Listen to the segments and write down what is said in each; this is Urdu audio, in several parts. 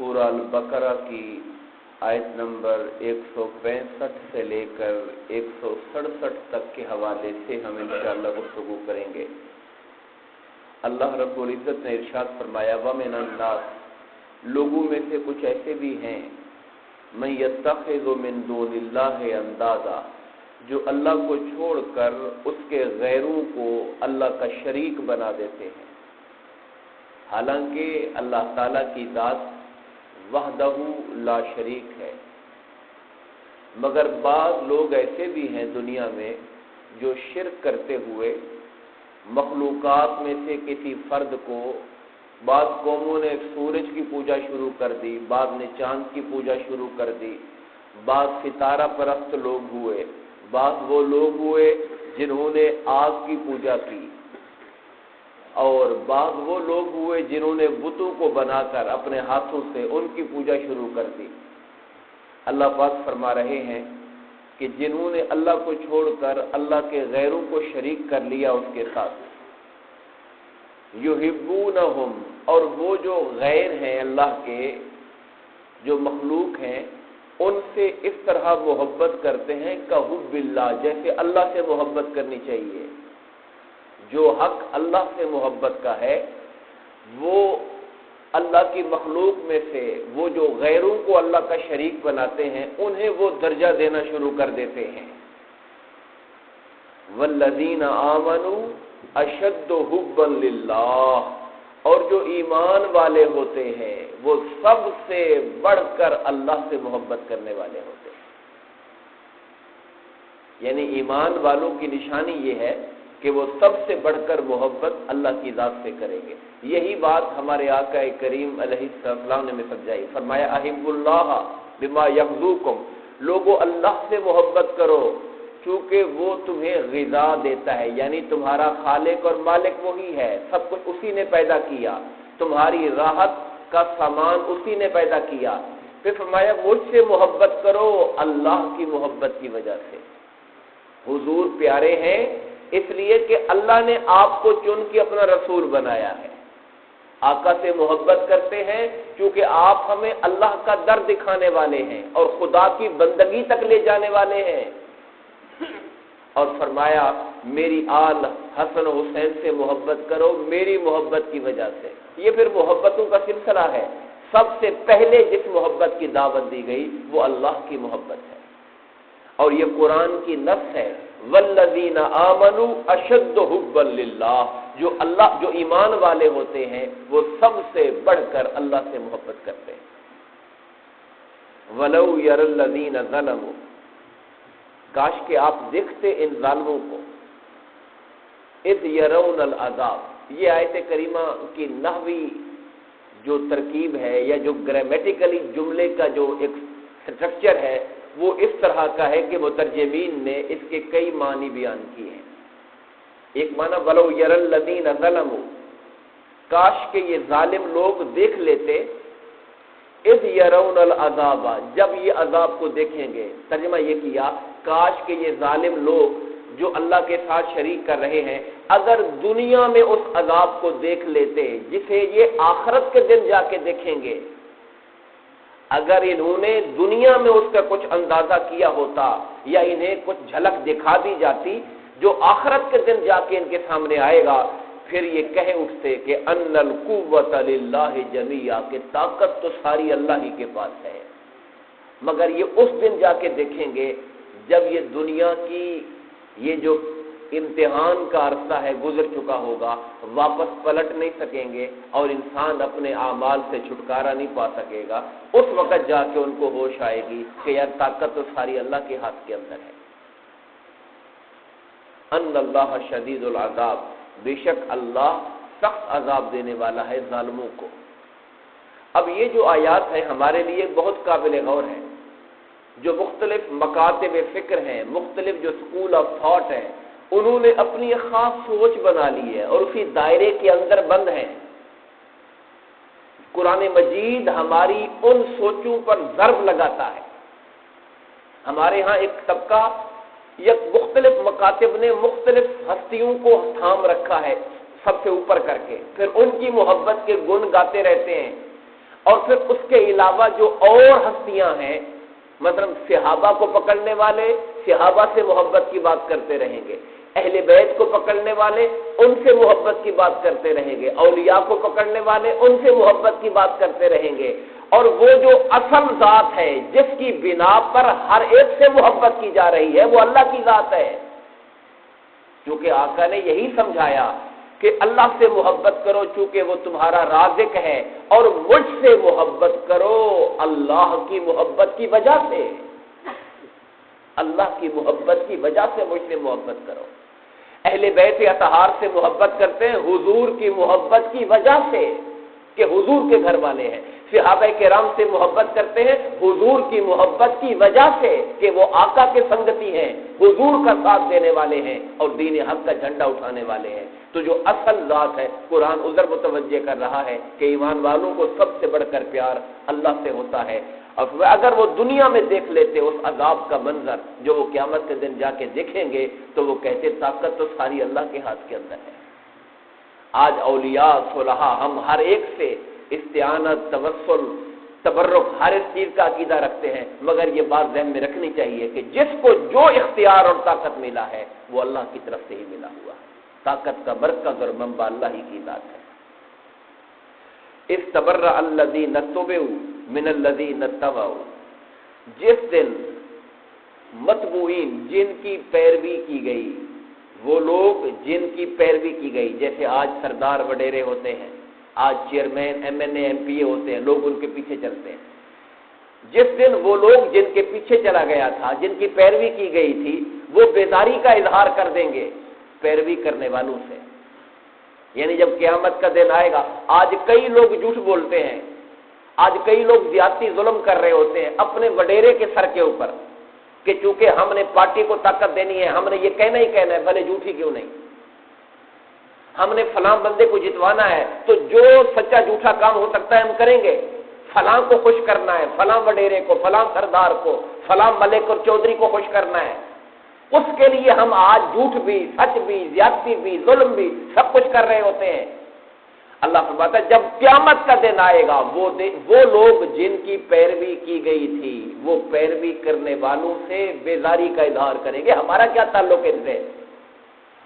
سورہ البقرہ کی آیت نمبر 165 سے لے کر 167 تک کے حوالے سے ہم انشاءاللہ گفتگو کریں گے۔ اللہ رب العزت نے ارشاد فرمایا وَمِنَ النَّاسِ لوگوں میں سے کچھ ایسے بھی ہیں مَن يَتَّخِذُ مِن دُونِ اللَّهِ اندادا جو اللہ کو چھوڑ کر اس کے غیروں کو اللہ کا شریک بنا دیتے ہیں، حالانکہ اللہ تعالیٰ کی ذات وحدہ لا شریک ہے، مگر بعض لوگ ایسے بھی ہیں دنیا میں جو شرک کرتے ہوئے مخلوقات میں سے کسی فرد کو، بعض قوموں نے سورج کی پوجا شروع کر دی، بعض نے چاند کی پوجا شروع کر دی، بعض ستارہ پرست لوگ ہوئے، بعض وہ لوگ ہوئے جنہوں نے آگ کی پوجا کی، اور بعض وہ لوگ ہوئے جنہوں نے بتوں کو بنا کر اپنے ہاتھوں سے ان کی پوجا شروع کر دی۔ اللہ پاک فرما رہے ہیں کہ جنہوں نے اللہ کو چھوڑ کر اللہ کے غیروں کو شریک کر لیا اس کے ساتھ، یحبونہم، اور وہ جو غیر ہیں اللہ کے، جو مخلوق ہیں، ان سے اس طرح محبت کرتے ہیں کحب اللہ، جیسے اللہ سے محبت کرنی چاہیے۔ جو حق اللہ سے محبت کا ہے وہ اللہ کی مخلوق میں سے وہ جو غیروں کو اللہ کا شریک بناتے ہیں انہیں وہ درجہ دینا شروع کر دیتے ہیں۔ والذین آمنوا اشد حبا للہ، اور جو ایمان والے ہوتے ہیں وہ سب سے بڑھ کر اللہ سے محبت کرنے والے ہوتے ہیں۔ یعنی ایمان والوں کی نشانی یہ ہے کہ وہ سب سے بڑھ کر محبت اللہ کی ذات سے کریں گے۔ یہی بات ہمارے آقا کریم علیہ السلام نے سمجھائی، فرمایا احب اللہ بما یغذوکم، لوگو اللہ سے محبت کرو چونکہ وہ تمہیں غذا دیتا ہے، یعنی تمہارا خالق اور مالک وہی ہے، سب کچھ اسی نے پیدا کیا، تمہاری راحت کا سامان اسی نے پیدا کیا۔ پھر فرمایا مجھ سے محبت کرو اللہ کی محبت کی وجہ سے۔ حضور پیارے ہیں اس لیے کہ اللہ نے آپ کو چن کے اپنا رسول بنایا ہے۔ آقا سے محبت کرتے ہیں کیونکہ آپ ہمیں اللہ کا در دکھانے والے ہیں اور خدا کی بندگی تک لے جانے والے ہیں۔ اور فرمایا میری آل حسن و حسین سے محبت کرو میری محبت کی وجہ سے۔ یہ پھر محبتوں کا سلسلہ ہے۔ سب سے پہلے جس محبت کی دعوت دی گئی وہ اللہ کی محبت ہے، اور یہ قرآن کی نص ہے والذین آمنوا اشد حبا للہ، جو ایمان والے ہوتے ہیں وہ سب سے بڑھ کر اللہ سے محبت کرتے ہیں۔ ولو یری الذین ظلموا، کاش کہ آپ دیکھتے ان ظالموں کو، اذ یرون العذاب، یہ آیت کریمہ کی نحوی جو ترکیب ہے یا جو گرامیٹیکلی جملے کا جو ایک سٹرکچر ہے وہ اس طرح کا ہے کہ مترجمین نے اس کے کئی معنی بیان کیے ہیں۔ ایک معنی ولو یری الذین ظلموا، کاش کہ یہ ظالم لوگ دیکھ لیتے، اذ یرون العذاب، جب یہ عذاب کو دیکھیں گے۔ ترجمہ یہ کیا کاش کہ یہ ظالم لوگ جو اللہ کے ساتھ شریک کر رہے ہیں اگر دنیا میں اس عذاب کو دیکھ لیتے جسے یہ آخرت کے دن جا کے دیکھیں گے، اگر انہوں نے دنیا میں اس کا کچھ اندازہ کیا ہوتا یا انہیں کچھ جھلک دکھا دی جاتی جو آخرت کے دن جا کے ان کے سامنے آئے گا، پھر یہ کہہ اٹھتے کہ ان القوۃ للہ جمیعا، کہ طاقت تو ساری اللہ ہی کے پاس ہے۔ مگر یہ اس دن جا کے دیکھیں گے جب یہ دنیا کی یہ جو امتحان کا عرصہ ہے گزر چکا ہوگا، واپس پلٹ نہیں سکیں گے اور انسان اپنے اعمال سے چھٹکارا نہیں پا سکے گا۔ اس وقت جا کے ان کو ہوش آئے گی کہ یار طاقت تو ساری اللہ کے ہاتھ کے اندر ہے۔ ان اللہ شدید العذاب، بے شک اللہ سخت عذاب دینے والا ہے ظالموں کو۔ اب یہ جو آیات ہیں ہمارے لیے بہت قابل غور ہیں۔ جو مختلف مکاتب فکر ہیں، مختلف جو اسکول آف تھاٹ ہیں، انہوں نے اپنی ایک خاص سوچ بنا لی ہے اور اسی دائرے کے اندر بند ہیں۔ قرآن مجید ہماری ان سوچوں پر ضرب لگاتا ہے۔ ہمارے ہاں ایک طبقہ یا مختلف مکاتب نے مختلف ہستیوں کو تھام رکھا ہے سب سے اوپر کر کے، پھر ان کی محبت کے گن گاتے رہتے ہیں اور پھر اس کے علاوہ جو اور ہستیاں ہیں، مثلا صحابہ کو پکڑنے والے صحابہ سے محبت کی بات کرتے رہیں گے، اہل بیت کو پکڑنے والے ان سے محبت کی بات کرتے رہیں گے، اولیاء کو پکڑنے والے ان سے محبت کی بات کرتے رہیں گے، اور وہ جو اصل ذات ہے جس کی بنا پر ہر ایک سے محبت کی جا رہی ہے وہ اللہ کی ذات ہے، کیونکہ آقا نے یہی سمجھایا کہ اللہ سے محبت کرو چونکہ وہ تمہارا رازق ہے، اور مجھ سے محبت کرو اللہ کی محبت کی وجہ سے، اللہ کی محبت کی وجہ سے مجھ سے محبت کرو۔ اہل بیت اطہار سے محبت کرتے ہیں حضور کی محبت کی وجہ سے کہ حضور کے گھر والے ہیں، صحابہ کرام سے محبت کرتے ہیں حضور کی محبت کی وجہ سے کہ وہ آقا کے سنگتی ہیں، حضور کا ساتھ دینے والے ہیں اور دین حق کا جھنڈا اٹھانے والے ہیں۔ تو جو اصل ذات ہے، قرآن ادھر متوجہ کر رہا ہے کہ ایمان والوں کو سب سے بڑھ کر پیار اللہ سے ہوتا ہے، اور اگر وہ دنیا میں دیکھ لیتے اس عذاب کا منظر جو وہ قیامت کے دن جا کے دیکھیں گے تو وہ کہتے طاقت تو ساری اللہ کے ہاتھ کے اندر ہے۔ آج اولیاء صلحاء ہم ہر ایک سے استعانت، توسل، تبرک ہر ایک چیز کا عقیدہ رکھتے ہیں، مگر یہ بات ذہن میں رکھنی چاہیے کہ جس کو جو اختیار اور طاقت ملا ہے وہ اللہ کی طرف سے ہی ملا ہوا ہے، طاقت کا مرکز اور منبع اللہ ہی کی ذات ہے۔ استبرأ الذین اتبعوا من الذین اتبعوا، جس دن متبوعین جن کی پیروی کی گئی، وہ لوگ جن کی پیروی کی گئی، جیسے آج سردار وڈیرے ہوتے ہیں، آج chairman M N A M P A ہوتے ہیں، لوگ ان کے پیچھے چلتے ہیں، جس دن وہ لوگ جن کے پیچھے چلا گیا تھا، جن کی پیروی کی گئی تھی، وہ بیداری کا اظہار کر دیں گے پیروی کرنے والوں سے، یعنی جب قیامت کا دن آئے گا۔ آج کئی لوگ جھوٹ بولتے ہیں، آج کئی لوگ زیادتی ظلم کر رہے ہوتے ہیں اپنے وڈیرے کے سر کے اوپر کہ چونکہ ہم نے پارٹی کو طاقت دینی ہے، ہم نے یہ کہنا ہی کہنا ہے، بھلے جھوٹ ہی کیوں نہیں، ہم نے فلاں بندے کو جتوانا ہے تو جو سچا جھوٹا کام ہو سکتا ہے ہم کریں گے، فلاں کو خوش کرنا ہے، فلاں وڈیرے کو، فلاں سردار کو، فلاں ملک اور چودھری کو خوش کرنا ہے، اس کے لیے ہم آج جھوٹ بھی، سچ بھی، زیادتی بھی، ظلم بھی سب کچھ کر رہے ہوتے ہیں۔ اللہ فرماتا ہے جب قیامت کا دن آئے گا وہ لوگ جن کی پیروی کی گئی تھی وہ پیروی کرنے والوں سے بیزاری کا اظہار کریں گے، ہمارا کیا تعلق ان سے؟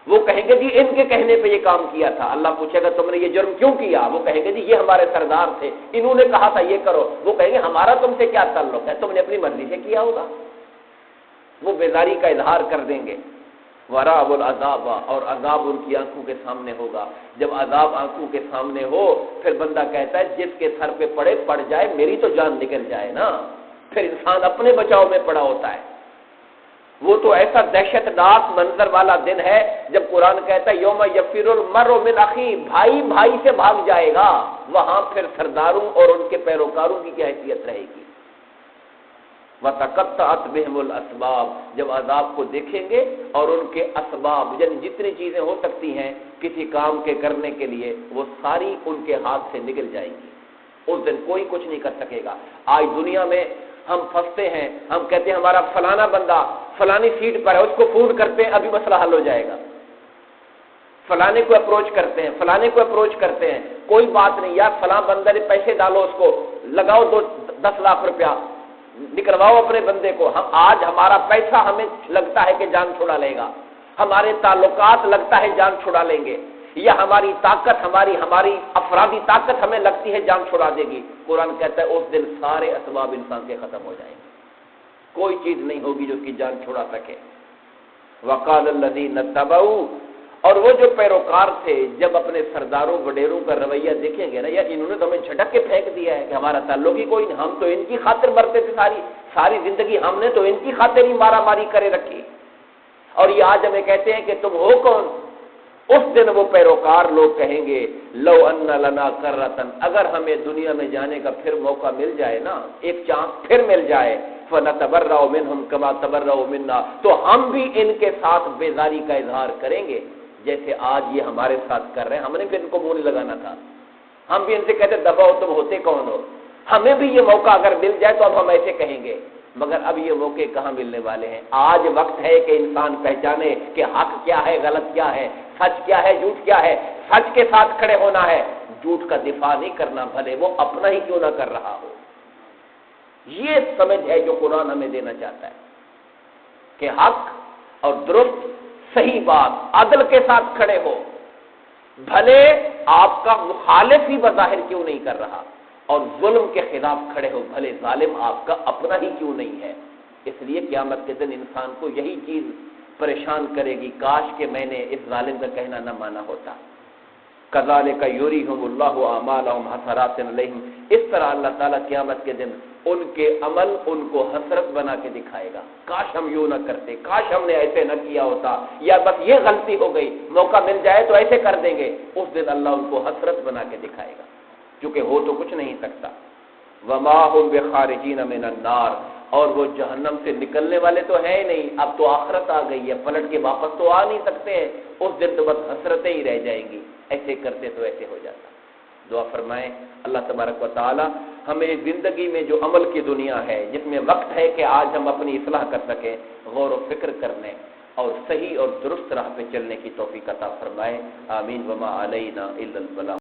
وہ کہیں گے جی ان کے کہنے پہ یہ کام کیا تھا۔ اللہ پوچھے گا تم نے یہ جرم کیوں کیا؟ وہ کہیں گے جی یہ ہمارے سردار تھے، انہوں نے کہا تھا یہ کرو۔ وہ کہیں گے ہمارا تم سے کیا تعلق ہے، تم نے اپنی مرضی سے کیا ہوگا۔ وہ بیزاری کا اظہار کر دیں گے۔ وَرَأَوُا الْعَذَابَ، اور عذاب ان کی آنکھوں کے سامنے ہوگا۔ جب عذاب آنکھوں کے سامنے ہو پھر بندہ کہتا ہے جس کے سر پہ پڑ جائے میری تو جان نکل جائے نا، پھر انسان اپنے بچاؤ میں پڑا ہوتا ہے۔ وہ تو ایسا دہشت ناک منظر والا دن ہے جب قرآن کہتا ہے یوم یفر المرء من اخیہ، بھائی بھائی سے بھاگ جائے گا، وہاں پھر سرداروں اور ان کے پیروکاروں کی کیا حیثیت رہے گی۔ وَتَقَطَّعَتْ بِهِمُ الْأَسْبَابُ، جب عذاب کو دیکھیں گے اور ان کے اسباب یعنی جتنی چیزیں ہو سکتی ہیں کسی کام کے کرنے کے لیے وہ ساری ان کے ہاتھ سے نکل جائیں گی، اس دن کوئی کچھ نہیں کر سکے گا۔ آج دنیا میں ہم پھنستے ہیں، ہم کہتے ہیں ہمارا فلانا بندہ فلانی سیٹ پر ہے، اس کو فون کرتے ہیں ابھی مسئلہ حل ہو جائے گا، فلانے کو اپروچ کرتے ہیں، فلانے کو اپروچ کرتے ہیں، کوئی بات نہیں یار فلاں بندے نے پیسے ڈالو، اس کو لگاؤ 10 لاکھ روپیہ نکلواؤ اپنے بندے کو۔ ہم آج ہمارا پیسہ ہمیں لگتا ہے کہ جان چھڑا لے گا، ہمارے تعلقات لگتا ہے جان چھڑا لیں گے، یا ہماری طاقت ہماری افرادی طاقت ہمیں لگتی ہے جان چھڑا دے گی۔ قرآن کہتا ہے اس دن سارے اسباب انسان کے ختم ہو جائیں گے، کوئی چیز نہیں ہوگی جو اس کی جان چھڑا سکے۔ وقال الذین اتبعوا، اور وہ جو پیروکار تھے جب اپنے سرداروں وڈیروں کا رویہ دیکھیں گے نا، یا انہوں نے تو ہمیں جھٹک کے پھینک دیا ہے کہ ہمارا تعلق ہی کوئی نہیں، ہم تو ان کی خاطر مرتے تھے، ساری زندگی ہم نے تو ان کی خاطر ہی مارا ماری کرے رکھی، اور یہ آج ہمیں کہتے ہیں کہ تم ہو کون؟ اس دن وہ پیروکار لوگ کہیں گے لو ان لنا کرۃ، اگر ہمیں دنیا میں جانے کا پھر موقع مل جائے نا، ایک چانس پھر مل جائے، فنتبرأ منہم کما تبرؤوا منا، تو ہم بھی ان کے ساتھ بیزاری کا اظہار کریں گے جیسے آج یہ ہمارے ساتھ کر رہے ہیں۔ ہم نے بھی ان کو منہ نہیں لگانا تھا، ہم بھی ان سے کہتے دباؤ تم ہوتے کون ہو، ہمیں بھی یہ موقع اگر مل جائے تو اب ہم ایسے کہیں گے۔ مگر اب یہ موقع کہاں ملنے والے ہیں؟ آج وقت ہے کہ انسان پہچانے کہ حق کیا ہے، غلط کیا ہے، سچ کیا ہے، جھوٹ کیا ہے۔ سچ کے ساتھ کھڑے ہونا ہے، جھوٹ کا دفاع نہیں کرنا، بھلے وہ اپنا ہی کیوں نہ کر رہا ہو۔ یہ سمجھ ہے جو قرآن ہمیں دینا چاہتا ہے کہ حق اور درست صحیح بات عدل کے ساتھ کھڑے ہو، بھلے آپ کا مخالف ہی بظاہر کیوں نہیں کر رہا، اور ظلم کے خلاف کھڑے ہو، بھلے ظالم آپ کا اپنا ہی کیوں نہیں ہے۔ اس لیے قیامت کے دن انسان کو یہی چیز پریشان کرے گی، کاش کہ میں نے اس ظالم کا کہنا نہ مانا ہوتا۔ کذالک یریہم اللہ اعمالہم حسرات علیہم، اس طرح اللہ تعالیٰ قیامت کے دن ان کے عمل ان کو حسرت بنا کے دکھائے گا۔ کاش ہم یوں نہ کرتے، کاش ہم نے ایسے نہ کیا ہوتا، یا بس یہ غلطی ہو گئی، موقع مل جائے تو ایسے کر دیں گے۔ اس دن اللہ ان کو حسرت بنا کے دکھائے گا، کیونکہ ہو تو کچھ نہیں سکتا۔ وما هم بخارجین من النار، اور وہ جہنم سے نکلنے والے تو ہیں ہی نہیں، اب تو آخرت آ گئی ہے، پلٹ کے واپس تو آ نہیں سکتے ہیں، اس دن تو بس حسرتیں ہی رہ جائیں گی، ایسے کرتے تو ایسے ہو جاتا۔ دعا فرمائیں اللہ تبارک و تعالی ہمیں زندگی میں جو عمل کی دنیا ہے، جس میں وقت ہے کہ آج ہم اپنی اصلاح کر سکیں، غور و فکر کرنے اور صحیح اور درست راہ پہ چلنے کی توفیق عطا فرمائے۔ آمین۔ وما علینا الا البلاغ۔